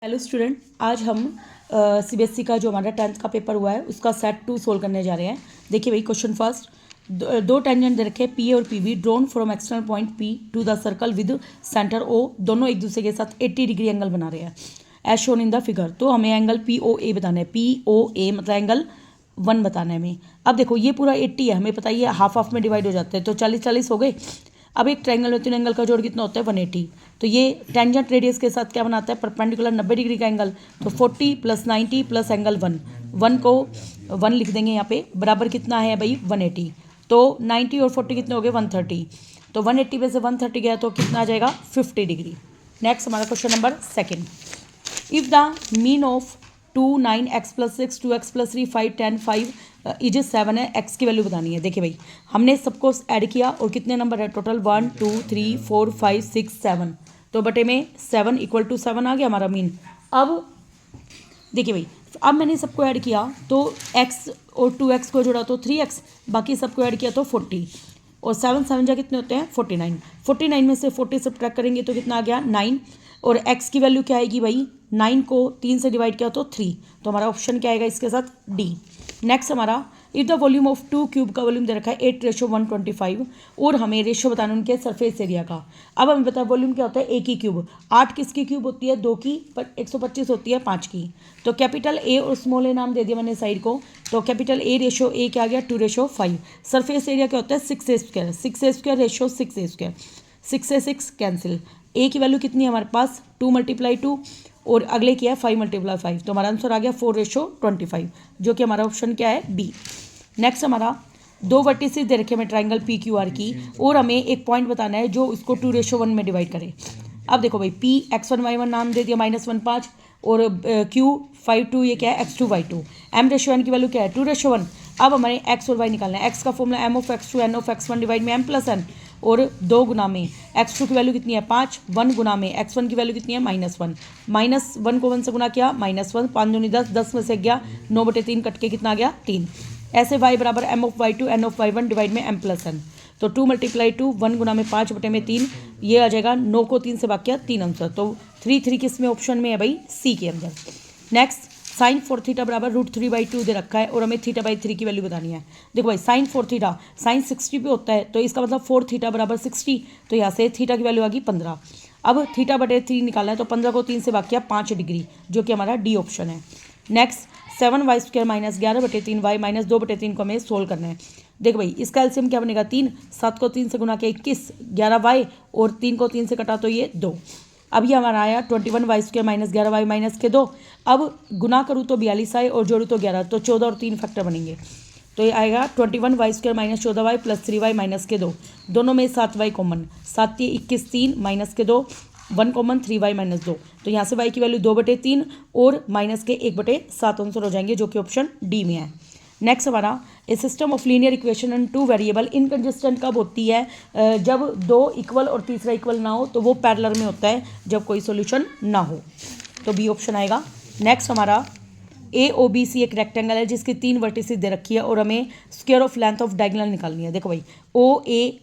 Hello student, आज हम CBSE का जो हमारा 10th का पेपर हुआ है उसका सेट 2 सोल्व करने जा रहे हैं। देखिए भाई, क्वेश्चन फर्स्ट, दो टेंजेंट दे रखे हैं पी और P B drawn from external point P to the circle with centre O. दोनों एक दूसरे के साथ 80 डिग्री एंगल बना रहे हैं as shown in the figure. तो हमें एंगल पी ओ ए बताना है। पी ओ ए मतलब एंगल 1 बताना है हमें। अब देखो ये पूरा 80 है, हमें पता ही है हाफ हाफ में डिवाइड हो जाते हैं, तो 40-40 हो गए। अब एक ट्रायंगल में 3 एंगल का जोड़ कितना होता है 180। तो ये टेंजेंट रेडियस के साथ क्या बनाता है, परपेंडिकुलर 90 डिग्री का एंगल। तो 40 + 90 + एंगल 1 को 1 लिख देंगे यहाँ पे, बराबर कितना है भाई 180। तो 90 और 40 कितने हो गए 130। तो 180 में से 130 गया तो कितना आ जाएगा 50 डिग्री। नेक्स्ट हमारा question number second, if the mean of 2 9 x + 6 2 x + 3 5 10 5 is 7 है, x की वैल्यू बतानी है। देखिए भाई, हमने सबको ऐड किया और कितने नंबर है टोटल 1 2 3 4 5 6 7। तो बटे में 7 = 7 आ गया हमारा मीन। अब देखिए भाई, अब मैंने सबको ऐड किया तो x और 2x को जोड़ा तो 3x, बाकी सबको ऐड किया तो 40 और 7 7 जा कितने होते हैं 49। 49 में से 40 सब्ट्रैक्ट करेंगे तो कितना आ गया 9। और x की वैल्यू क्या आएगी भाई, 9 को 3 से डिवाइड किया तो 3। तो हमारा ऑप्शन क्या आएगा इसके साथ डी। नेक्स्ट हमारा, if the volume of 2 cube का वॉल्यूम दे रखा है 8:125 और हमें रेशियो बताना उनके सरफेस एरिया का। अब हमें पता है वॉल्यूम क्या होता है ए की क्यूब। 8 किसकी क्यूब होती है 2 की, पर 125 होती है 5 की। तो कैपिटल ए और स्मॉल ए नाम दे दिया मैंने साइड को। तो कैपिटल ए रेशियो ए क्या आ गया 2:5। सरफेस एरिया क्या होता है 6a²। 6a² ratio 6a²। 6 से 6 कैंसिल। ए की वैल्यू कितनी है हमारे पास 2 × 2 और अगले किया है 5 × 5। तो हमारा आंसर आ गया 4:25, जो कि हमारा ऑप्शन क्या है बी। नेक्स्ट हमारा, दो वर्टिसेस दे रखे हमें ट्राइंगल पी क्यू आर की और हमें एक पॉइंट बताना है जो इसको 2:1 में डिवाइड करे। अब देखो भाई, पी x1 y1 नाम दे दिया -1 5 और क्यू 5 2 ये क्या है x2 y2। m/n की वैल्यू क्या है 2:1। अब हमारे x और y निकालना है। x का फॉर्मूला m(x2) n(x1) डिवाइड में m+n और 2 गुना में x2 की वैल्यू कितनी है 5, 1 गुना में x1 की वैल्यू कितनी है -1। -1 को 1 से गुना किया -1, 5 दूनी 10, 10 में से गया 9/3 कट के कितना आ गया 3। ऐसे y बराबर m(y2) n(y1) डिवाइड में m+n। तो 2 × 2 1 गुना में 5/3, ये आ जाएगा 9 को 3 से भाग किया 3 आंसर। तो 3 किस में ऑप्शन में है भाई सी के अंदर। नेक्स्ट, sin 4 थीटा बराबर √3/2 दे रखा है और हमें θ/3 की वैल्यू बतानी है। देखो भाई, sin 4 थीटा sin 60 पे होता है, तो इसका मतलब 4 थीटा बराबर 60। तो यहाँ से थीटा की वैल्यू आ गई 15। अब θ/3 निकालना है, तो 15 को 3 से भाग किया 5 डिग्री, जो कि हमारा डी ऑप्शन है। नेक्स्ट, 7y² - 11/3y - 2/3 को हमें सोल्व करना है। देखो भाई, इसका एलसीएम क्या बनेगा 3, 7 को 3 से गुना किया 21, 11y और 3 को 3 से कटा तो ये 2। अब ये हमारा आया 21y² - 11y - 2। अब गुना करूँ तो 42 और जोड़ूँ तो 11, तो 14 और 3 फैक्टर बनेंगे। तो ये आएगा 21y² - 14y + 3y - 2। दोनों में 7y कॉमन, 7 × 21 3 - 2 1 कॉमन 3y - 2। तो यहाँ से y की वैल्यू 2/3 और -1/7 आंसर हो जाएंगे, जो कि ऑप्शन डी में है। नेक्स्ट हमारा, a system of linear equation and 2 variable inconsistent कब होती है, जब 2 इक्वल और तीसरा इक्वल ना हो, तो वो पैरेलल में होता है जब कोई सॉल्यूशन ना हो। तो बी ऑप्शन आएगा। नेक्स्ट हमारा, ए ओ बी सी एक रेक्टेंगल है जिसकी 3 वर्टिसेस दे रखी है और हमें square of length of diagonal निकालनी है। देखो भाई, ओ ए,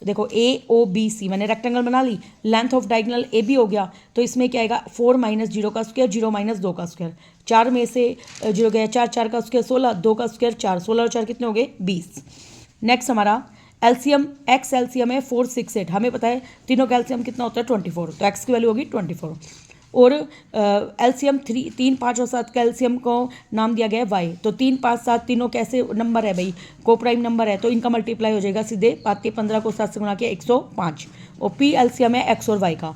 देखो ए ओ बी सी मैंने रेक्टेंगल बना ली, length of diagonal A B हो गया, तो इसमें क्या आएगा 4 - 0 का स्क्वायर 0 - 2 का स्क्वायर। 4 में से 0 गया 4, 4 का स्क्वायर 16, 2 का स्क्वायर 4, 16 और 4 कितने हो गए 20। नेक्स्ट हमारा, एलसीएम एक्स एलसीएम है 4 6 8। हमें पता है तीनों का एलसीएम कितना होता है 24, तो एक्स की वैल्यू होगी 24। और एलसीएम 3 5 और 7 का एलसीएम को नाम दिया गया है वाई। तो 3 5 7 तीनों कैसे नंबर है भाई, को प्राइम नंबर है, तो इनका मल्टीप्लाई हो जाएगा सीधे। 15 को 7 से गुणा किया 105। और पी एलसीएम है एक्स और वाई का,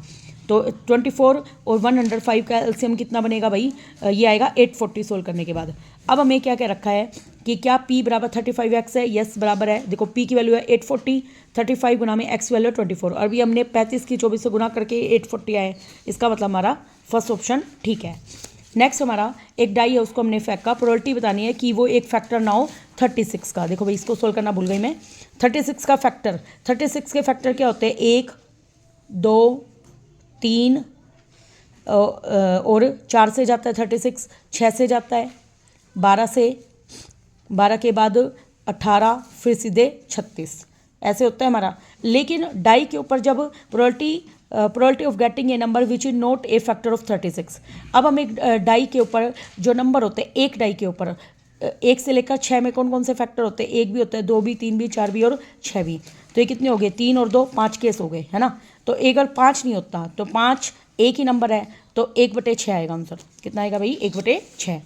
तो 24 और 105 का एलसीएम कितना बनेगा भाई, ये आएगा 840 सोल्व करने के बाद। अब हमें क्या क्या रखा है कि क्या p बराबर 35x है, यस बराबर है। देखो p की वैल्यू है 840, 35 गुना में x वैल्यू है 24 और अभी हमने 35 की 24 से गुना करके 840 आए, इसका मतलब हमारा फर्स्ट ऑप्शन ठीक है। नेक्स्ट हमारा, एक डाई है उसको हमने फेंका, प्रोबेबिलिटी बतानी है कि वो एक फैक्टर ना हो 36 का। देखो भाई, इसको सोल्व करना भूल गई मैं। 36 का फैक्टर, 36 के फैक्टर क्या होते हैं 1 2 3 और 4 से जाता है 36, 6 से जाता है 12 से, 12 के बाद 18, फिर सीधे 36, ऐसे होता है हमारा। लेकिन डाई के ऊपर जब probability probability of getting a number which is not a factor of 36। अब हम एक डाई के ऊपर जो नंबर होते हैं, एक डाई के ऊपर 1 से लेकर 6 में कौन कौन से फैक्टर होते हैं, 1 भी होता है, 2 भी, 3 भी, 4 भी और 6 भी। तो ये कितने हो गए, 3 और 2 5 केस हो गए, है ना। तो अगर 5 नहीं होता तो 5 एक ही नंबर है, तो 1/6 आएगा आंसर। कितना आएगा भाई, 1/6।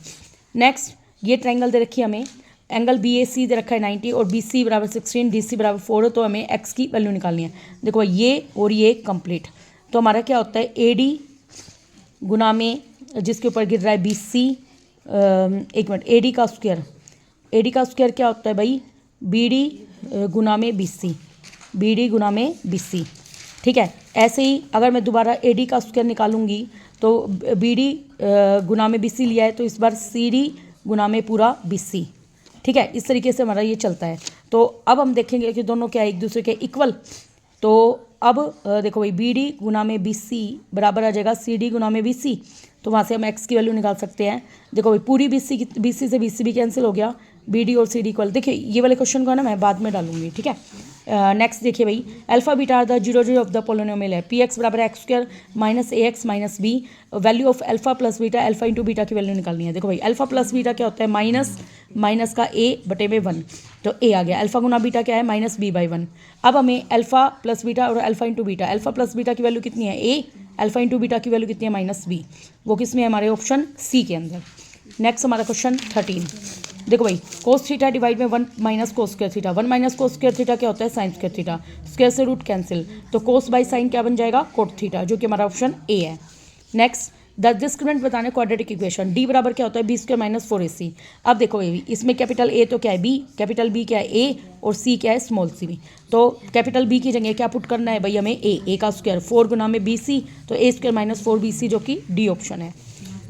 नेक्स्ट, ये ट्रायंगल दे रखी है हमें, एंगल बी ए सी दे रखा है 90 और बी सी बराबर 16, डी सी बराबर 4 है, तो हमें एक्स की वैल्यू निकालनी है। देखो ये और ये कंप्लीट, तो हमारा क्या होता है, ए डी गुना में जिसके ऊपर गिर रहा है बी सी, एक मिनट, ए डी का स्क्वायर क्या होता है भाई, बी डी गुना में बी सी, बी डी गुना में बी सी। ठीक है, ऐसे ही अगर मैं दोबारा ए डी का स्क्वायर निकालूंगी तो बी डी गुना में बी सी लिया है, तो इस बार सी डी गुना में पूरा बी सी। ठीक है, इस तरीके से हमारा ये चलता है। तो अब हम देखेंगे कि दोनों क्या है, एक दूसरे के इक्वल। तो अब देखो भाई, बी डी गुना में बी सी बराबर आ जाएगा सी डी गुना में बी सी, तो वहाँ से हम एक्स की वैल्यू निकाल सकते हैं। देखो भाई, पूरी बी सी से बी सी भी कैंसिल हो गया, बी डी और सी डी इक्वल। देखिए ये वाले क्वेश्चन को है ना मैं बाद में डालूंगी, ठीक है। नेक्स्ट देखिए भाई, alpha beta are the zero of the polynomial है, पी एक्स बराबर X square minus A X minus B, value of alpha plus beta, alpha into beta की वैल्यू निकालनी है। देखो भाई, अल्फा प्लस बीटा क्या होता है, माइनस का ए बटे में 1, तो ए आ गया। अल्फा गुना बीटा क्या है, माइनस बी बाई 1। अब हमें अल्फा प्लस बीटा और alpha into beta, alpha plus beta की वैल्यू कितनी है, ए, अल्फा इंटू बीटा की वैल्यू कितनी है, माइनस बी, वो किस में है, हमारे ऑप्शन सी के अंदर। नेक्स्ट हमारा क्वेश्चन 13, देखो भाई, कोस थीटा डिवाइड में 1 minus cos square theta, 1 minus cos square theta क्या होता है, साइन स्क्वायर थीटा, स्क्वायर से रूट कैंसिल, तो कोस बाई साइन क्या बन जाएगा, कोट थीटा, जो कि हमारा ऑप्शन ए है। नेक्स्ट, द डिस्क्रिमिनेंट बताने क्वाड्रेटिक इक्वेशन, डी बराबर क्या होता है, बी स्क्वायर माइनस 4ac। अब देखो ये इसमें कैपिटल ए तो क्या है बी, कैपिटल बी क्या है ए, और सी क्या है स्मॉल सी बी। तो कैपिटल बी की जगह क्या पुट करना है भाई, हमें ए का स्क्वायर 4 गुना में बी सी, तो ए स्क्वायर माइनस 4bc, जो कि डी ऑप्शन है।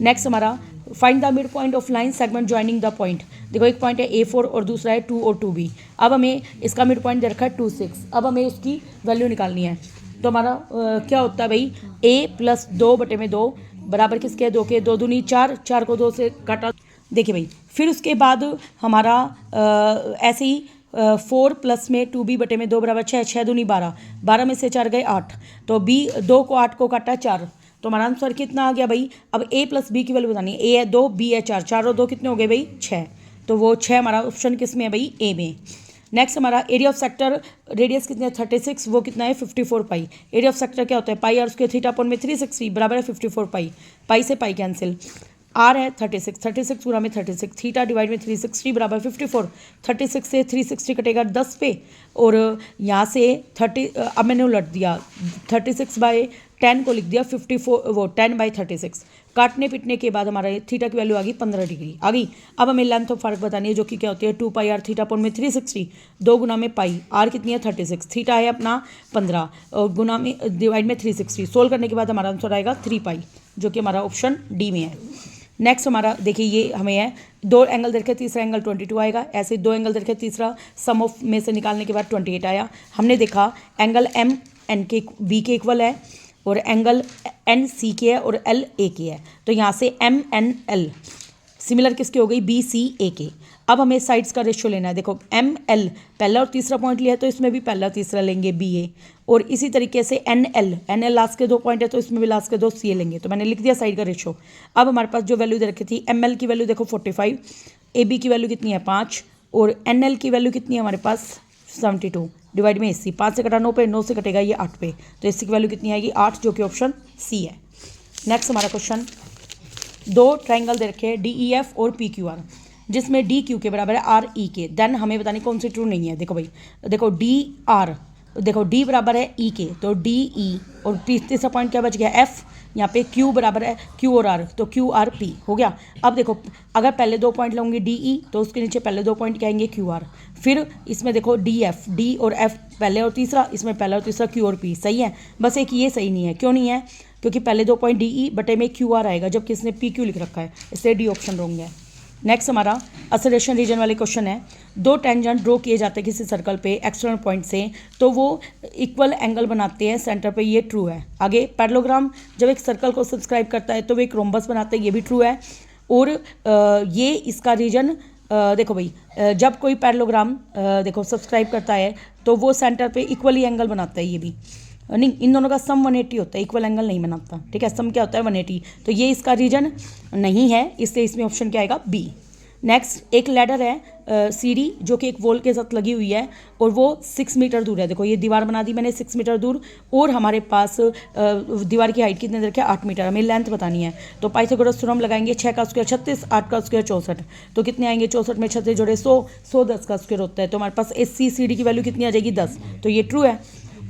नेक्स्ट हमारा, find the midpoint of line segment joining the point. देखो एक पॉइंट है A4 और दूसरा है 2 और 2B। अब हमें इसका मिड पॉइंट दे रखा है 2 6, अब हमें उसकी वैल्यू निकालनी है। तो हमारा क्या होता है भाई, A प्लस 2/2 बराबर किसके है, 2 के, 2 दूनी 4, 4 को 2 से काटा। देखिए भाई, फिर उसके बाद हमारा ऐसे ही 4 प्लस में 2B/2 बराबर 6, 6 दूनी 12, 12 में से 4 गए 8, तो B 2 को 8 को काटा 4, तो हमारा आंसर कितना आ गया भाई। अब a प्लस बी की वैल्यू बतानी है, a है 2, b है 4, 4 और 2 कितने हो गए भाई, 6, तो वो 6 हमारा ऑप्शन किस में है भाई, ए में। नेक्स्ट हमारा एरिया ऑफ सेक्टर, रेडियस कितने है 36, वो कितना है 54 पाई। एरिया ऑफ सेक्टर क्या होता है, पाई आर स्क्वायर थीटा अपॉन में 360 बराबर है 54 पाई, पाई से पाई कैंसिल, आर है 36, 36 पूरा में 36, थीटा डिवाइड में 360 बराबर 54, 36 से 360 कटेगा 10 पे, और यहाँ से 30, अब मैंने उलट दिया, 36/10 को लिख दिया 54, वो 10/36, काटने पिटने के बाद हमारा थीटा की वैल्यू आ गई 15 डिग्री आ गई। अब हमें लेंथ ऑफ फार्क बतानी है, जो कि क्या होती है 2 पाई आर थीटा अपॉन में 360, 2 गुना में पाई, आर कितनी है 36, थीटा है अपना 15, और गुना में डिवाइड में 360, सोल्व करने के बाद हमारा आंसर आएगा 3 पाई, जो कि हमारा ऑप्शन डी में है। नेक्स्ट हमारा देखिए, ये हमें है 2 एंगल दे रखे, तीसरा एंगल 22 आएगा, ऐसे 2 एंगल दे रखे, तीसरा सम ऑफ में से निकालने के बाद 28 आया। हमने देखा एंगल एम एन के बी के इक्वल है, और एंगल एन सी के है, और एल ए के है, तो यहाँ से एम एन एल सिमिलर किसके हो गई, बी सी ए के। अब हमें साइड्स का रेशियो लेना है। देखो एम एल पहला और तीसरा पॉइंट लिया है, तो इसमें भी पहला और तीसरा लेंगे बी ए, और इसी तरीके से एन एल लास्ट के 2 पॉइंट है, तो इसमें भी लास्ट के 2 सी ए लेंगे। तो मैंने लिख दिया साइड का रेशियो। अब हमारे पास जो वैल्यू दे रखी थी, एम एल की वैल्यू देखो 45, ए बी की वैल्यू कितनी है 5, और एन एल की वैल्यू कितनी है हमारे पास 72 डिवाइड में 80, 5 से कटा 9 पे, 9 से कटेगा ये 8 पे, तो इसकी वैल्यू कितनी आएगी 8, जो कि ऑप्शन सी है। नेक्स्ट हमारा क्वेश्चन, 2 ट्राइंगल दे रखे हैं डी ई एफ और पी क्यू आर, जिसमें डी क्यू के बराबर है आर ई के, देन हमें बतानी कौन सी ट्रू नहीं है। देखो भाई, देखो डी आर, देखो डी बराबर है ई के, तो डी ई, और तीसरा पॉइंट क्या बच गया एफ, यहाँ पे क्यू बराबर है क्यू और आर, तो क्यू आर पी हो गया। अब देखो अगर पहले 2 पॉइंट लूँगी डी ई, तो उसके नीचे पहले 2 पॉइंट क्या आएंगे क्यू आर, फिर इसमें देखो डी एफ, डी और एफ पहले और तीसरा, इसमें पहला और तीसरा क्यू और पी, सही है। बस एक ये सही नहीं है, क्यों नहीं है, क्योंकि पहले 2 पॉइंट डी ई बटे में क्यू आर आएगा, जबकि इसने पी क्यू लिख रखा है, इसलिए डी ऑप्शन रॉन्ग है। नेक्स्ट हमारा एक्सेलरेशन रीजन वाले क्वेश्चन है, 2 टेंजेंट ड्रॉ किए जाते हैं किसी सर्कल पे एक्सटर्नल पॉइंट से, तो वो इक्वल एंगल बनाते हैं सेंटर पे, ये ट्रू है। आगे पैरेललोग्राम जब एक सर्कल को सब्सक्राइब करता है तो वो एक रोम्बस बनाते हैं, ये भी ट्रू है। और ये इसका रीजन देखो भाई, जब कोई पैरेललोग्राम देखो सब्सक्राइब करता है तो वो सेंटर पे इक्वली एंगल बनाता है, ये भी। नहीं, इन दोनों का सम 180 होता है, इक्वल एंगल नहीं बनाता, ठीक है। सम क्या होता है 180, तो ये इसका रीजन नहीं है, इसलिए इसमें ऑप्शन क्या आएगा बी। नेक्स्ट एक लैडर है सीढ़ी जो कि एक वॉल के साथ लगी हुई है और वो 6 मीटर दूर है। देखो ये दीवार बना दी मैंने 6 मीटर दूर, और हमारे पास दीवार की हाइट कितने देर के 8 मीटर, हमें लेंथ बतानी है। तो पाइथागोरस थ्योरम लगाएंगे, 6 का स्क्वायर 36, 8 का स्क्वायर 64, तो कितने आएंगे 64 में 36 जोड़े 100, 100 10 का स्क्वायर होता है, तो हमारे पास एसी सीढ़ी की वैल्यू कितनी आ जाएगी 10, तो ये ट्रू है।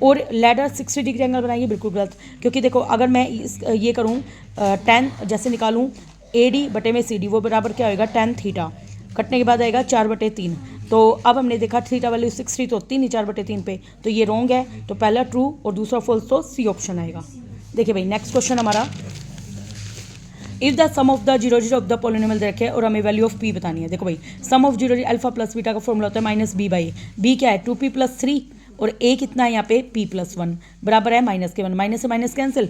और लैडर 60 डिग्री एंगल बनाएंगे, बिल्कुल गलत, क्योंकि देखो अगर मैं ये करूँ 10 जैसे निकालूँ AD बटे में CD, वो बराबर क्या होगा tan थीटा, कटने के बाद आएगा 4/3। तो अब हमने देखा थीटा वैल्यू 60, तो 3 ही 4/3 पे, तो ये रॉन्ग है, तो पहला ट्रू और दूसरा फॉल्स, तो सी ऑप्शन आएगा। देखिए भाई नेक्स्ट क्वेश्चन हमारा, if the sum of the zero zero of the polynomial दे रखे है और हमें वैल्यू ऑफ पी बतानी है। देखो भाई sum of zero alpha plus beta का फॉर्मूला होता है -b/a, b क्या है 2p + 3 और a कितना है यहाँ पे p + 1 बराबर है -1, माइनस से माइनस कैंसिल,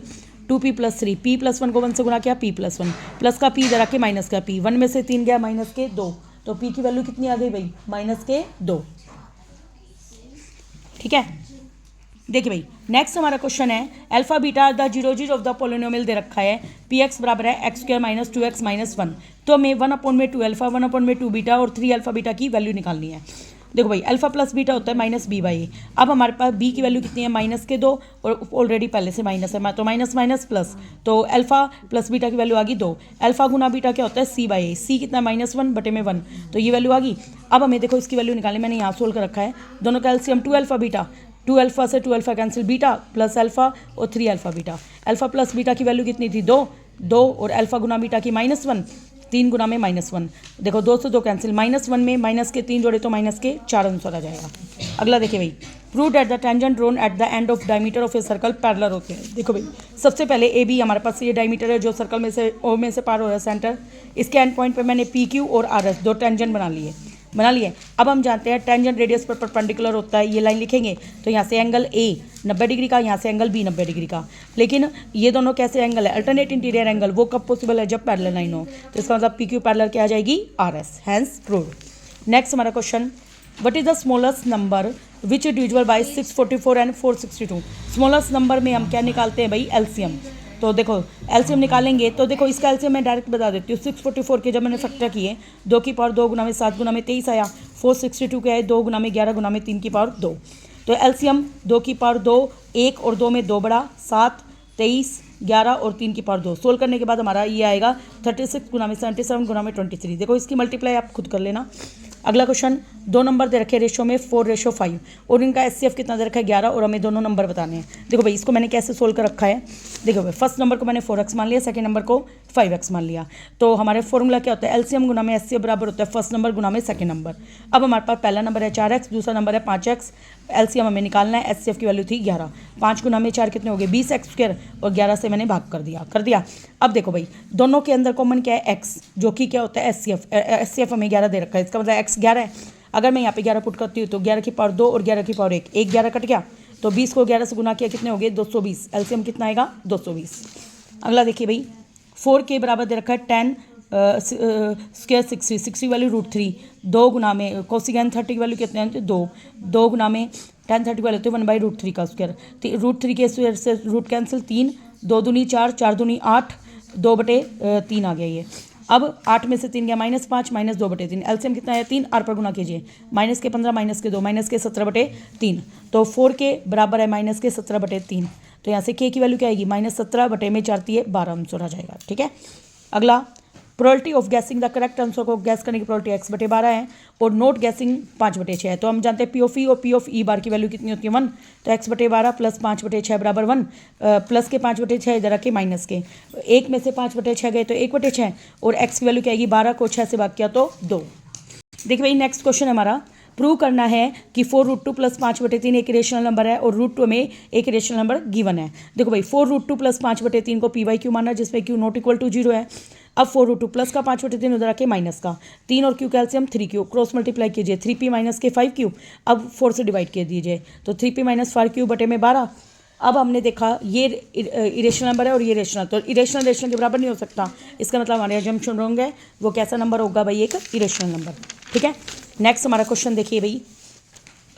2p + 3, p + 1 को 1 से गुना किया p + 1, प्लस का p इधर आके माइनस का p, 1 में से 3 गया -2, तो p की वैल्यू कितनी आ गई भाई -2, ठीक है। देखिए भाई नेक्स्ट हमारा क्वेश्चन है, alpha beta the zero zero of the polynomial दे रखा है, px बराबर है x² - 2x - 1, तो हमें 1/2 अल्फा 1/2 बीटा और 3 अल्फा बीटा की वैल्यू निकालनी है। देखो भाई अल्फा प्लस बीटा होता है -b/a, अब हमारे पास b की वैल्यू कितनी है -2, और ऑलरेडी पहले से माइनस है, तो माइनस माइनस प्लस, तो अल्फा प्लस बीटा की वैल्यू आ गई 2, अल्फा गुना बीटा क्या होता है c/a, c कितना -1/1, तो ये वैल्यू आ गई। अब हमें देखो इसकी वैल्यू निकालनी, मैंने यहाँ सोल्व कर रखा है, दोनों का एलसीएम 2 अल्फा बीटा, 2 अल्फा से 2 alpha cancel, beta plus alpha और 3 alpha beta, alpha plus beta की वैल्यू कितनी थी 2 और अल्फा गुना बीटा की -1, 3 गुना में -1, देखो 2 से 2 कैंसिल, -1 में माइनस के 3 जोड़े तो माइनस के 4 आंसर आ जाएगा। अगला देखिए भाई, prove that the tangent drawn at the end of diameter of a circle parallel होते हैं। देखो भाई सबसे पहले ए बी हमारे पास ये डायमीटर है जो सर्कल में से ओ में से पार हो रहा है सेंटर, इसके एंड पॉइंट पे मैंने पी क्यू और आर एस 2 टेंजेंट बना लिए। अब हम जानते हैं टेंजेंट रेडियस पर परपेंडिकुलर होता है, ये लाइन लिखेंगे तो यहाँ से एंगल ए 90 डिग्री का, यहाँ से एंगल बी 90 डिग्री का, लेकिन ये दोनों कैसे एंगल है अल्टरनेट इंटीरियर एंगल, वो कब पॉसिबल है जब पैरेलल लाइन हो, तो इसका मतलब पी क्यू पैरेलल क्या आ जाएगी R S, hence proved. Next हमारा question, what is the smallest number which is divisible by 644 and 462। Smallest number में हम क्या निकालते हैं भाई एलसीएम, तो देखो एलसीएम निकालेंगे, तो देखो इसका एलसीएम मैं डायरेक्ट बता देती हूँ, 644 के जब मैंने फैक्टर किए 2 की पावर 2 गुना में 7 गुना में 23 आया, 462 के आए 2 गुना में 11 गुना में 3 की पावर 2, तो एलसीएम 2 की पावर 2, 1 और 2 में 2 बड़ा, 7 23 11 और 3 की पावर 2, सोल्व करने के बाद हमारा ये आएगा 36 गुना में 77 गुना में 23। देखो इसकी मल्टीप्लाई आप खुद कर लेना। अगला क्वेश्चन, 2 नंबर दे रखे रेशो में 4:5 और इनका एचसीएफ कितना दे रखा है 11 और हमें दोनों नंबर बताने हैं। देखो भाई इसको मैंने कैसे सोल्व कर रखा है, देखो भाई फर्स्ट नंबर को मैंने 4x मान लिया, सेकंड नंबर को 5x मान लिया, तो हमारे फॉर्मूला क्या होता है एलसीएम गुना में एचसीएफ बराबर होता है फर्स्ट नंबर गुना में सेकंड नंबर। अब हमारे पास पहला नंबर है 4x, दूसरा नंबर है 5x, एलसीएम हमें निकालना है, एचसीएफ की वैल्यू थी 11, 5 गुना में 4 कितने हो गए 20x² और 11 से मैंने भाग कर दिया। अब देखो भाई दोनों के अंदर कॉमन क्या है x, जो कि क्या होता है एचसीएफ हमें 11 दे रखा है, इसका मतलब x 11 है। अगर मैं यहाँ पे 11 पुट करती हूँ तो 11 की पावर 2 और 11 की पावर 1, 11 कट गया, तो 20 को 11 से गुना किया कितने हो गए 220, एलसीएम कितना आएगा 220। अगला देखिए भाई 4 के बराबर दे रखा है 10 स्क्वायर 60 वैल्यू √3, 2 गुना में कोसिगन 30 की वैल्यू कितने हैं 2 गुना में tan 30 वैल्यू होती है 1/√3 का स्क्वायर, √3 के स्क्वायर से रूट कैंसिल, 3 2 दूनी 4 4 दूनी 8, 2/3 आ गया ये। अब 8 में से 3 गया -5 -2/3, एलसीएम कितना है 3, आर पर गुना कीजिए, माइनस के 15 माइनस के 2 माइनस के 17/3, तो 4 के बराबर है माइनस के 17/3, तो यहाँ से के की वैल्यू क्या आएगी -17 में 4 12 आंसर आ जाएगा। ठीक है। अगला, probability of guessing the correct answer को गैस करने की प्रोबेबिलिटी x/12 है और नोट गैसिंग 5/6 है, तो हम जानते हैं पी ऑफ ई और पी ऑफ ई बार की वैल्यू कितनी होती है 1, तो x/12 प्लस 5/6 बराबर 1, प्लस के 5/6 इधर रखे माइनस के, 1 में से 5/6 गए तो 1/6 और x की वैल्यू क्या आएगी 12 को 6 से भाग किया तो 2। देखिए भाई नेक्स्ट क्वेश्चन हमारा, प्रूव करना है कि 4√2 प्लस 5/3 एक इरेशनल नंबर है और √2 में एक इरेशनल नंबर गिवन है। देखो भाई 4√2 प्लस 5/3 को p/q माना जिसमें q नॉट इक्वल टू 0 है। अब 4√2 प्लस का 5/3 उधर आके माइनस का, 3 और q calcium 3q, cross multiply कीजिए 3p माइनस के 5q, अब 4 से डिवाइड कर दीजिए तो 3p माइनस 5q बटे में 12। अब हमने देखा ये इरेशनल नंबर है और ये रेशनल, तो इरेशनल रेशनल के बराबर नहीं हो सकता, इसका मतलब हमारे अजम्पशन रॉन्ग है, वो कैसा नंबर होगा भाई एक इरेशनल नंबर। ठीक है। नेक्स्ट हमारा क्वेश्चन देखिए भाई,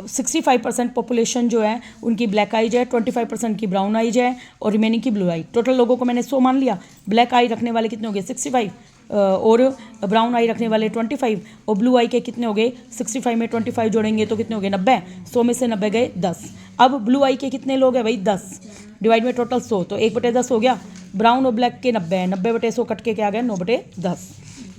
65% पॉपुलेशन जो है उनकी ब्लैक आइज है, 25% की ब्राउन आइज है और रिमेनिंग की ब्लू आई। टोटल लोगों को मैंने 100 मान लिया। ब्लैक आई रखने वाले कितने हो गए 65 और ब्राउन आई रखने वाले 25 और ब्लू आई के कितने हो गए 65 में 25 जोड़ेंगे तो कितने हो गए 90। 100 में से 90 गए 10। अब ब्लू आई के कितने लोग हैं भाई 10 डिवाइड में टोटल 100 तो 1/10 हो गया। ब्राउन और ब्लैक के 90 है, 90/100 कट के क्या आ गया 9/10।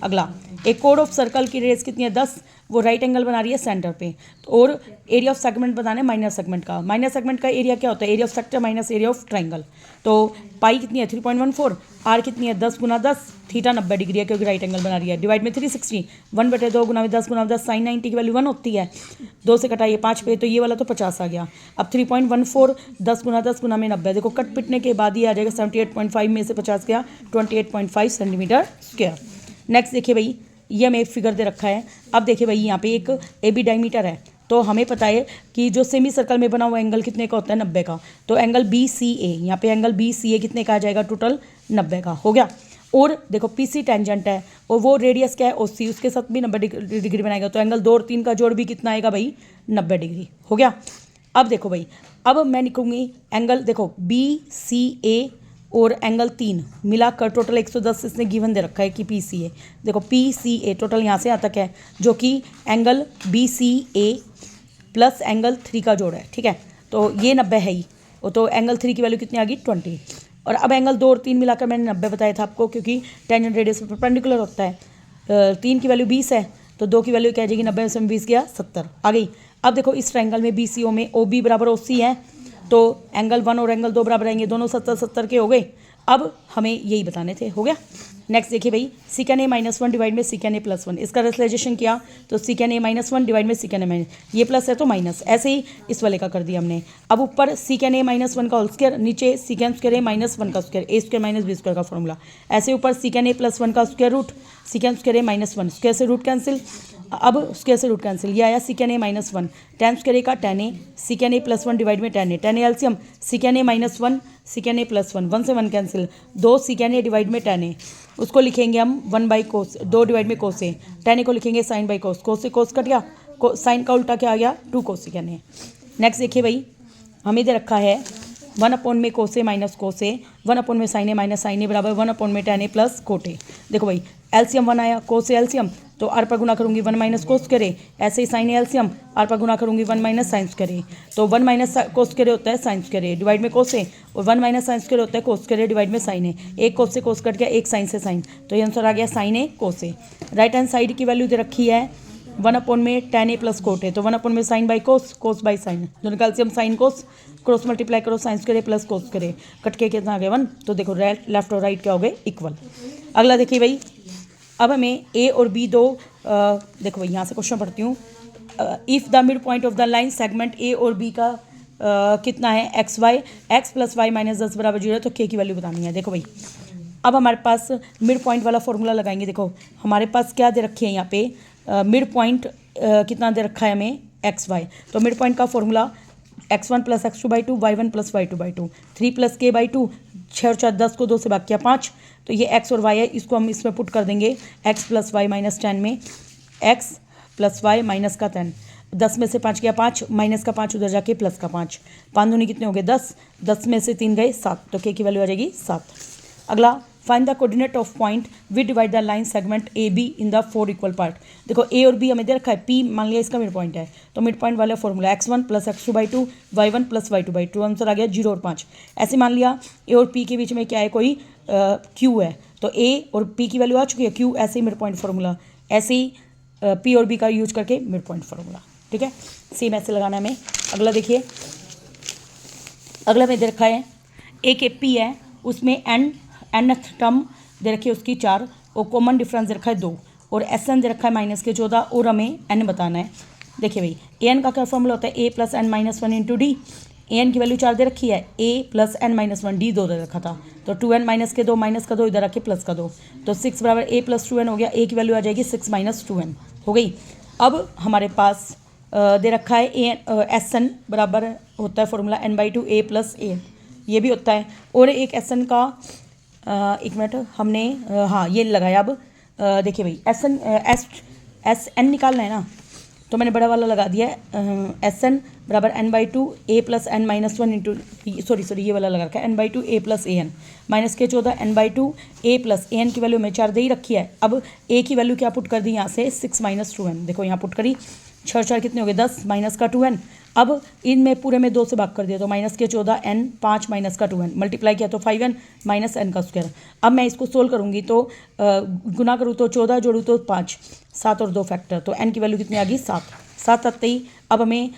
अगला एक कोड ऑफ सर्कल की रेडियस कितनी है 10, वो राइट एंगल बना रही है सेंटर पे। तो और एरिया ऑफ सेगमेंट बताना है माइनर सेगमेंट का। माइनर सेगमेंट का एरिया क्या होता है area of sector minus area of triangle. तो पाई कितनी है 3.14, आर कितनी है 10 × 10, थीटा 90 डिग्री है क्योंकि राइट एंगल बना रही है। डिवाइड में 360 1/2 × 10 × 10 साइन 90 की वैल्यू 1 होती है। 2 से कटाइए 5 पे तो ये वाला तो 50 आ गया। अब 3.14 10 × 10 × में 90 देखो कट पिटने के बाद ही आ जाएगा 78.5 में से 50 गया 28.5 सेंटीमीटर स्क्वायर। नेक्स्ट देखिए भाई ये हमें एक फिगर दे रखा है। अब देखिए भाई यहाँ पे एक ए बी डायमीटर है तो हमें पता है कि जो सेमी सर्कल में बना हुआ एंगल कितने का होता है 90 का। तो एंगल बी सी ए यहाँ पे एंगल बी सी ए कितने का आ जाएगा टोटल 90 का हो गया। और देखो पी सी टेंजेंट है और वो रेडियस क्या है ओ सी, उसके साथ भी 90 डिग्री बनाएगा। तो एंगल 2 और 3 का जोड़ भी कितना आएगा भाई 90 डिग्री हो गया। अब देखो भाई अब मैं लिखूँगी एंगल देखो बी सी ए और एंगल 3 मिलाकर टोटल 110 इसने गिवन दे रखा है कि पी सी ए। देखो पी सी ए टोटल यहाँ से यहाँ तक है जो कि एंगल बी सी ए प्लस एंगल 3 का जोड़ है। ठीक है तो ये 90 है ही तो एंगल 3 की वैल्यू कितनी आ गई 20। और अब एंगल 2 और 3 मिलाकर मैंने 90 बताया था आपको क्योंकि टेंजेंट रेडियस परपेंडिकुलर होता है। 3 की वैल्यू 20 है तो 2 की वैल्यू क्या आ जाएगी 90 में से 20 गया 70 आ गई। अब देखो इस ट्रायंगल में बी सी ओ में ओ बी बराबर ओ सी है तो एंगल 1 और एंगल 2 बराबर आएंगे, दोनों 70-70 के हो गए। अब हमें यही बताने थे हो गया। नेक्स्ट देखिए भाई सीकन ए -1 डिवाइड में सीकन ए +1 इसका रेसलाइजेशन किया तो सीकन ए -1 डिवाइड में सीकन ए माइनस ये प्लस है तो माइनस ऐसे ही इस वाले का कर दिया हमने। अब ऊपर सीकन ए -1 का होल स्क्वायर नीचे सीकन स्क्वायर ए -1 का स्क्वायर ए स्क्वायर माइनस बी स्क्वायर का फॉर्मूला। ऐसे ऊपर सीकन ए +1 का स्क्वायर रूट सीकन स्क्वायर ए -1 स्क्वायर से रूट कैंसिल। अब स्क्वायर से रूट कैंसिल ये आया सीकन ए -1 tan स्क्वायर ए का tan ए सीकन ए +1 डिवाइड में tan ए एल्सियम सीकन ए -1 सीकन ए +1 1 से 1 कैंसिल 2 सीकन ए डिवाइड में tan ए उसको लिखेंगे हम 1/cos 2 डिवाइड में cos ए tan ए को लिखेंगे sin बाई cos cos से cos कट गया साइन का उल्टा क्या आ गया 2 cos सीकन ए। नेक्स्ट देखिए भाई हमें दे रखा है 1/में cos ए माइनस cos ए 1/में sin ए माइनस sin ए बराबर 1/में tan ए प्लस cot ए। देखो भाई एल्सियम 1 आया cos ए एल्सियम तो आर पर गुना करूंगी 1 cos स्क्वायर ए ऐसे ही sin ए एल्सियम आर पर गुना करूंगी 1 sin स्क्वायर ए तो 1 cos स्क्वायर ए होता है sin स्क्वायर ए डिवाइड में cos ए और 1 sin स्क्वायर होता है cos स्क्वायर ए डिवाइड में sin ए। एक cos से cos कट गया एक sin से sin तो ये आंसर आ गया sin ए cos ए। राइट हैंड साइड की वैल्यू दे रखी है 1/में tan ए प्लस cot ए तो 1/में sin by cos cos by sin दोनों का एल्सियम sin cos क्रॉस मल्टीप्लाई करो sin स्क्वायर ए प्लस cos स्क्वायर ए कट के कितना आ गया 1 तो देखो लेफ्ट और राइट क्या हो गए इक्वल। अगला देखिए भाई अब हमें ए और बी दो देखो भाई यहाँ से क्वेश्चन पढ़ती हूँ। If the midpoint of the line segment A और बी का कितना है X Y X plus Y minus 10 बराबर 0 तो के की वैल्यू बतानी है। देखो भाई अब हमारे पास मिड पॉइंट वाला फॉर्मूला लगाएंगे। देखो हमारे पास क्या दे रखी है यहाँ पे मिड पॉइंट कितना दे रखा है हमें एक्स वाई तो मिड पॉइंट का formula x1 + x2/2 y1 + y2/2 3 + k/2 6 और 4 10 को 2 से भाग किया 5 तो ये x और y है इसको हम इसमें पुट कर देंगे x + y - 10 में x + y माइनस का 10 10 में से 5 गया 5 माइनस का 5 उधर जाके प्लस का 5 5 दूनी कितने हो गए 10 10 में से 3 गए 7 तो k की वैल्यू आ जाएगी 7। अगला find the coordinate of point we divide the line segment A B in the 4 equal part. देखो ए और बी हमें दे रखा है पी मान लिया इसका मिड पॉइंट है तो मिड पॉइंट वाला formula x1 + x2/2 y1 + y2/2 answer आ गया 0 और 5। ऐसे मान लिया ए और पी के बीच में क्या है कोई क्यू है तो ए और पी की वैल्यू आ चुकी है क्यू ऐसे ही मिड पॉइंट फार्मूला ऐसे ही पी और बी का यूज करके मिड पॉइंट फार्मूला। ठीक है सेम ऐसे लगाना है हमें। अगला देखिए अगला में दे रखा है ए के पी है उसमें nth टर्म दे रखी है उसकी 4 और कॉमन डिफरेंस दे रखा है 2 और SN दे रखा है -14 और हमें n बताना है। देखिए भाई an का क्या फॉर्मूला होता है a + n - 1 × d an की वैल्यू 4 दे रखी है a + n - 1 d 2 दे रखा था तो 2n माइनस के 2 माइनस का 2 इधर रखे प्लस का 2 तो 6 बराबर a + 2n हो गया a की वैल्यू आ जाएगी 6 - 2n हो गई। अब हमारे पास दे रखा है SN बराबर होता है फॉर्मूला n/2 a + a ये भी होता है और एक SN का एक मिनट हमने हाँ ये लगाया। अब देखिए भाई SN निकालना है ना तो मैंने बड़ा वाला लगा दिया है एस एन बराबर N by two A plus N minus one into sorry ये वाला लगा रखा है N by two A plus A N minus के 14 N by two A plus A N की वैल्यू में 4 दे ही रखी है। अब ए की वैल्यू क्या पुट कर दी यहाँ से 6 माइनस 2n, देखो यहाँ पुट करी 6 4 कितने हो गए 10 माइनस का 2n। अब इनमें पूरे में 2 से भाग कर दिया तो माइनस के 14 n 5 माइनस का 2n मल्टीप्लाई किया तो 5n माइनस n का स्क्वायर। अब मैं इसको सोल्व करूँगी तो गुना करूँ तो 14 जोड़ूँ तो 5 7 और 2 फैक्टर तो n की वैल्यू कितनी आ गई 7 आते ही अब हमें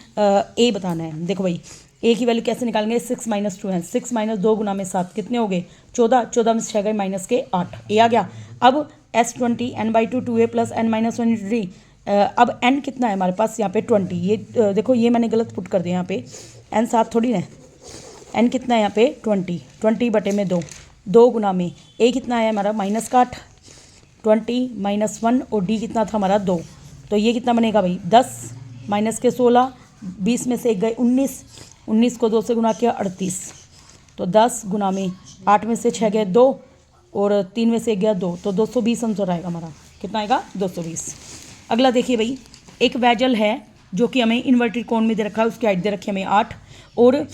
a बताना है। देखो भाई a की वैल्यू कैसे निकालेंगे 6 माइनस 2n 6 माइनस 2 गुना में 7 कितने हो गए 14 में 6 गए माइनस के 8 a आ गया। अब S20 n by two 2a plus n minus 1 into 3 अब n कितना है हमारे पास यहाँ पे 20। ये देखो ये मैंने गलत पुट कर दिया यहाँ पे n 7 थोड़ी ना n कितना है यहाँ पे 20 बटे में 2 गुना में a कितना है हमारा माइनस का 8 20 माइनस 1 और d कितना था हमारा 2 तो ये कितना बनेगा भाई 10 माइनस के 16 20 में से 1 गए 19 को 2 से गुना किया 38 तो 10 गुना में 8 में से 6 गए 2 और 3 में से 1 गया 2 तो 220 आंसर आएगा हमारा। कितना आएगा 220। अगला देखिए भाई एक वेजल है जो कि हमें इन्वर्टेड कोन में दे रखा है, उसकी हाइट दे रखी है हमें 8 और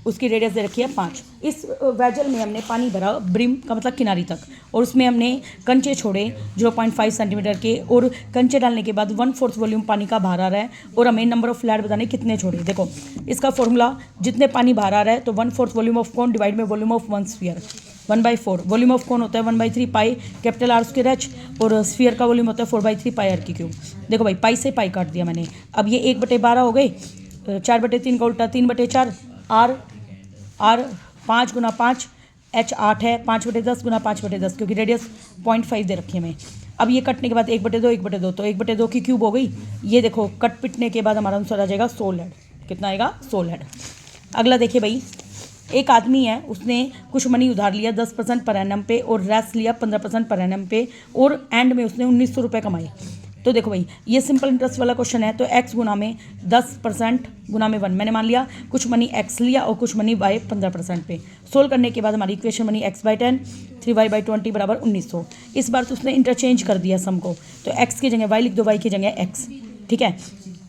उसकी रेडियस दे रखी है 5। इस वेजल में हमने पानी भरा ब्रिम का मतलब किनारी तक और उसमें हमने कंचे छोड़े 0.5 सेंटीमीटर के और कंचे डालने के बाद 1/4 वॉल्यूम पानी का बाहर आ रहा है और हमें नंबर ऑफ फ्लैट बताने कितने छोड़े। देखो इसका फॉर्मूला जितने पानी बाहर आ रहा है तो 1/4 वॉल्यूम ऑफ कोन डिवाइड में volume of one sphere 1/4 volume of cone होता है 1/3 pi capital R square H और स्फीयर का वॉल्यूम होता है 4/3 पाई आर की क्यूब। देखो भाई पाई से पाई काट दिया मैंने। अब ये 1/12 हो गए 4/3 का उल्टा 3/4 आर 5 गुना 5 एच 8 है 5/10 गुना 5/10 क्योंकि रेडियस 0.5 दे रखी है हमें। अब ये कटने के बाद 1/2 1/2 तो 1/2 की क्यूब हो गई। ये देखो कट पिटने के बाद हमारा आंसर आ जाएगा 16 हेड। कितना आएगा 16 हेड। अगला देखिए भाई एक आदमी है उसने कुछ मनी उधार लिया 10% पर एनम पे और रेस्ट लिया 15% पर एनम पे और एंड में उसने 1900 रुपये कमाए। तो देखो भाई ये सिंपल इंटरेस्ट वाला क्वेश्चन है तो x गुना में 10% गुना में 1 मैंने मान लिया कुछ मनी x लिया और कुछ मनी y 15% पे। सोल्व करने के बाद हमारी इक्वेशन बनी x/10 3y/20 बराबर 1900। इस बार तो उसने इंटरचेंज कर दिया सम को तो x की जगह y लिख दो y की जगह x। ठीक है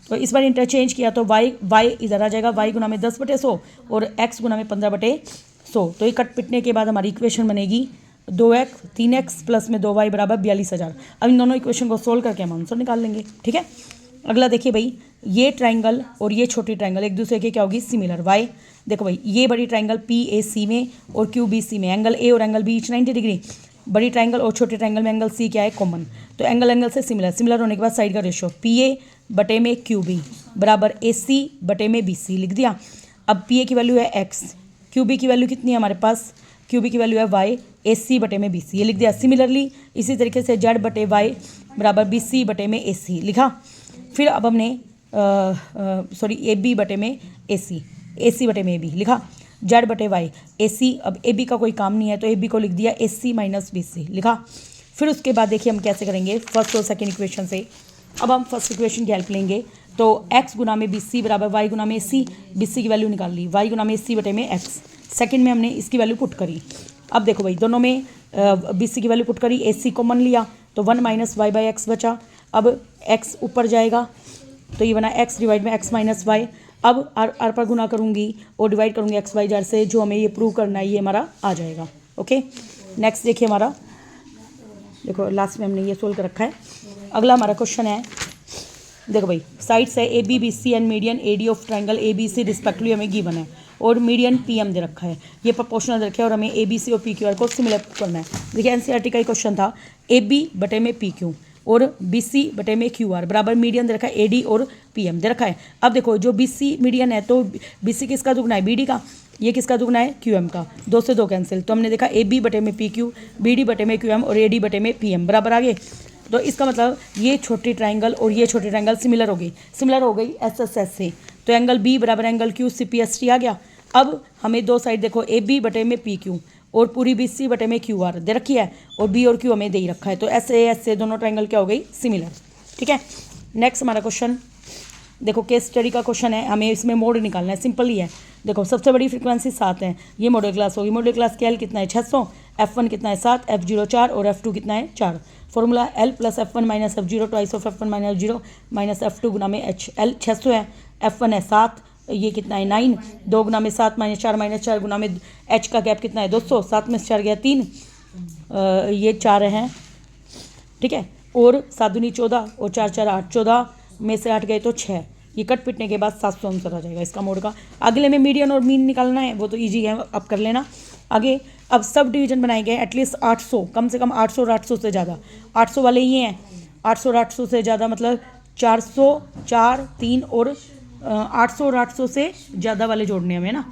तो इस बार इंटरचेंज किया तो y इधर आ जाएगा y गुना में 10/100 और x गुना में 15/100। तो ये कट पिटने के बाद हमारी इक्वेशन बनेगी 2x 3x प्लस में 2y बराबर 42,000। अब इन दोनों इक्वेशन को सोल्व करके हम आंसर निकाल लेंगे। ठीक है अगला देखिए भाई ये ट्राइंगल और ये छोटी ट्राइंगल एक दूसरे के क्या होगी सिमिलर। y देखो भाई ये बड़ी ट्राइंगल PAC में और QBC में एंगल A और एंगल B ईच 90 डिग्री। बड़ी ट्राइंगल और छोटे ट्राइंगल में एंगल C क्या है कॉमन तो एंगल से सिमिलर होने के बाद साइड का रेशियो PA बटे में QB बराबर AC बटे में BC लिख दिया। अब PA की वैल्यू है x QB की वैल्यू कितनी है हमारे पास QB की वैल्यू है y AC बटे में BC ये लिख दिया। सिमिलरली इसी तरीके से Z बटे y बराबर BC बटे में AC लिखा। फिर अब हमने सॉरी AB बटे में AC बटे में AB लिखा। Z बटे y AC अब AB का कोई काम नहीं है तो AB को लिख दिया AC माइनस BC लिखा। फिर उसके बाद देखिए हम कैसे करेंगे फर्स्ट और सेकेंड इक्वेशन से। अब हम फर्स्ट इक्वेशन की हेल्प लेंगे तो x गुना में BC बराबर y गुना में AC BC की वैल्यू निकाल ली y गुना में AC बटे में x। सेकंड में हमने इसकी वैल्यू पुट करी। अब देखो भाई दोनों में BC की वैल्यू पुट करी AC कॉमन लिया तो 1 माइनस y/x बचा। अब x ऊपर जाएगा तो ये बना x डिवाइड में x माइनस y। अब r पर गुना करूँगी और डिवाइड करूँगी x/z से जो हमें ये प्रूव करना है ये हमारा आ जाएगा। ओके नेक्स्ट देखिए हमारा देखो लास्ट में हमने ये सोल्व कर रखा है। अगला हमारा क्वेश्चन है देखो भाई साइड्स है AB BC and median AD of triangle ABC respectively हमें गिवन है और मीडियन PM दे रखा है। ये प्रोपोर्शनल दे रखा है और हमें ABC और PQ को सिमिलर करना है। देखिए NCERT का ही क्वेश्चन था AB बटे में PQ और BC बटे में QR बराबर मीडियन दे रखा है AD और PM दे रखा है। अब देखो जो BC मीडियन है तो BC किसका दुगना है BD का ये किसका दुगना है QM का 2 से 2 कैंसिल तो हमने देखा AB बटे में PQ BD बटे में QM और AD बटे में PM बराबर आ गए। तो इसका मतलब ये छोटी ट्राइंगल और ये छोटी ट्राइंगल सिमिलर हो गई SSS से तो एंगल B बराबर एंगल Q CPST आ गया। अब हमें दो साइड देखो AB बटे में PQ और पूरी BC बटे में QR दे रखी है और B और Q हमें दे ही रखा है तो SAS से दोनों ट्राइंगल क्या हो गई सिमिलर। ठीक है नेक्स्ट हमारा क्वेश्चन देखो केस स्टडी का क्वेश्चन है हमें इसमें मोड निकालना है सिंपल ही है। देखो सबसे बड़ी फ्रीक्वेंसी 7 है, ये मॉडल क्लास होगी। मॉडल क्लास के एल कितना है 600, F1 कितना है 7, F0 4 और F2 कितना है 4। Formula L plus F1 minus F0 twice of F1 minus F0 minus F2 गुना में H। एल 600 है, F1 है 7, ये कितना है 9, 2 गुना में 7 माइनस 4 गुना में H का गैप कितना है 200, 7 में से 4 गया 3, ये 4 हैं, ठीक है। और 7 दूनी 14 और 4 4 8, 14 में से 8 गए तो 6, ये कट पिटने के बाद 700 आंसर आ जाएगा इसका मोड का। अगले में मीडियन और मीन निकालना है, वो तो इजी है, अब कर लेना आगे। अब सब डिवीजन बनाए गए एटलीस्ट 800, कम से कम 800 और 800 से ज़्यादा। 800 वाले ये हैं, 800 और 800 से ज़्यादा मतलब 400, 4, 3 और 800 और 800 से ज़्यादा वाले जोड़ने हमें ना।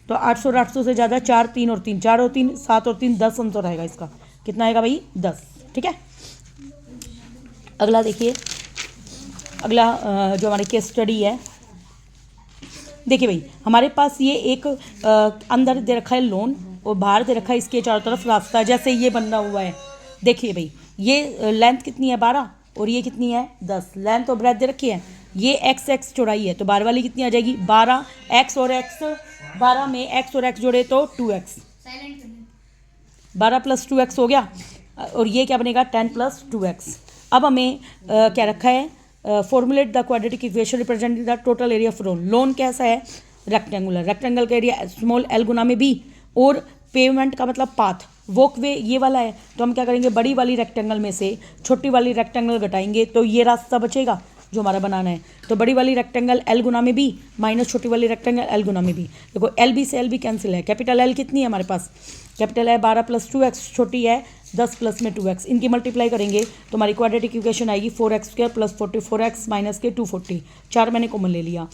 तो 800 और 800 से ज़्यादा 4, 3 और 3, 4 और 3 7 और 3 10 आंसर आएगा इसका। कितना आएगा भाई 10, ठीक है। अगला देखिए, अगला जो हमारी केस स्टडी है, देखिए भाई हमारे पास ये एक अंदर दे रखा है लोन और बाहर दे रखा है इसके चारों तरफ रास्ता, जैसे ये बना हुआ है। देखिए भाई ये लेंथ कितनी है 12 और ये कितनी है 10, लेंथ और ब्रेथ दे रखी है। ये x चौड़ाई है, तो बाहर वाली कितनी आ जाएगी 12, x और x, 12 में x और x जोड़े तो 2x, 12 प्लस 2x हो गया, और ये क्या बनेगा 10 प्लस 2x। अब हमें क्या रखा है, formulate the quadratic equation representing the total area of loan. Loan कैसा है रेक्टेंगुलर, रेक्टेंगल का एरिया स्मॉल l गुना में b, और पेवमेंट का मतलब पाथ, वॉकवे ये वाला है। तो हम क्या करेंगे, बड़ी वाली रेक्टेंगल में से छोटी वाली रेक्टेंगल घटाएंगे तो ये रास्ता बचेगा जो हमारा बनाना है। तो बड़ी वाली रेक्टेंगल l गुना में b माइनस छोटी वाली रेक्टेंगल l गुना में b। देखो LB से LB कैंसिल है, कैपिटल L कितनी है हमारे पास, कैपिटल है 12 प्लस 2x, छोटी है 10 प्लस में 2x, इनकी मल्टीप्लाई करेंगे तो हमारी क्वाड्रेटिक इक्वेशन आएगी 4x² प्लस 44x माइनस के 240, 4 मैंने कॉमन ले लिया,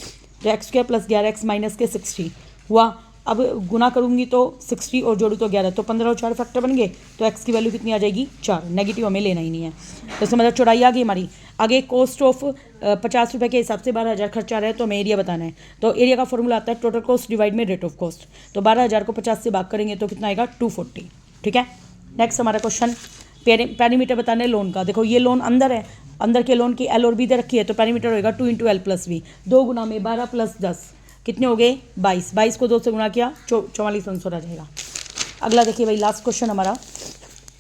तो x² प्लस 11x माइनस के 60 हुआ। अब गुना करूंगी तो 60 और जोड़ू तो 11, तो 15 और 4 फैक्टर बन गए, तो x की वैल्यू कितनी आ जाएगी 4, नेगेटिव हमें लेना ही नहीं है। तो इसमें मतलब चौड़ाई आ गई हमारी। आगे कॉस्ट ऑफ 50 रुपये के हिसाब से 12,000 खर्चा रहा है, तो हमें एरिया बताना है। तो एरिया का फॉर्मूला आता है टोटल कॉस्ट डिवाइड में रेट ऑफ कॉस्ट। तो 12,000 को 50 से भाग करेंगे तो कितना आएगा 240, ठीक है। नेक्स्ट हमारा क्वेश्चन, पेरीमीटर बताना है लोन का। देखो ये लोन अंदर है, अंदर के लोन की L और B दे रखी है, तो पेरीमीटर होगा 2 × L प्लस B, 2 गुना में 12 प्लस 10 कितने हो गए 22, 22 को 2 से गुना किया 44 आंसर आ जाएगा। अगला देखिए भाई लास्ट क्वेश्चन हमारा,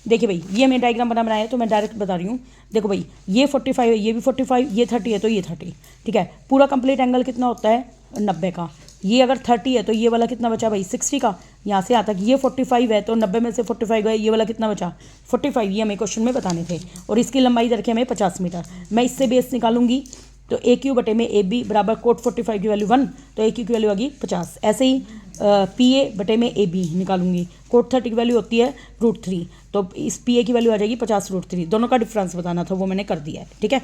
देखिए भाई ये मैं डायग्राम बनाया है तो मैं डायरेक्ट बता रही हूँ। देखो भाई ये 45 है, ये भी 45, ये 30 है तो ये 30, ठीक है। पूरा कंप्लीट एंगल कितना होता है 90 का। ये अगर 30 है तो ये वाला कितना बचा भाई 60 का, यहाँ से यहाँ तक ये 45 है तो 90 में से 45 गए, ये वाला कितना बचा 45, ये हमें क्वेश्चन में बताने थे। और इसकी लंबाई दे रखी हमें 50 मीटर। मैं इससे बेस निकालूंगी तो AQ बटे में AB बराबर कोट 45 की वैल्यू 1, तो AQ की वैल्यू आ गई 50। ऐसे ही PA बटे में AB निकालूंगी, कोट 30 की वैल्यू होती है √3, तो इस PA की वैल्यू आ जाएगी 50 √3। दोनों का डिफरेंस बताना था, वो मैंने कर दिया है, ठीक है।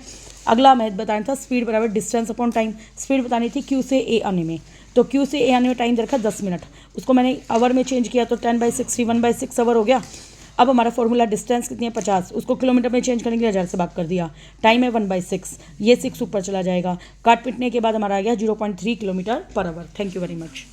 अगला हमें बताना था स्पीड बराबर डिस्टेंस अपॉन टाइम। स्पीड बतानी थी Q से A आने में, तो Q से A आने में टाइम दे रखा 10 मिनट, उसको मैंने आवर में चेंज किया तो 10/60 1/6 आवर हो गया। अब हमारा फॉर्मूला डिस्टेंस कितनी है 50, उसको किलोमीटर में चेंज करने के लिए 1000 से भाग कर दिया, टाइम है 1/6, ये 6 ऊपर चला जाएगा, काट पीटने के बाद हमारा आ गया 0.3 kilometre per hour. Thank you very much.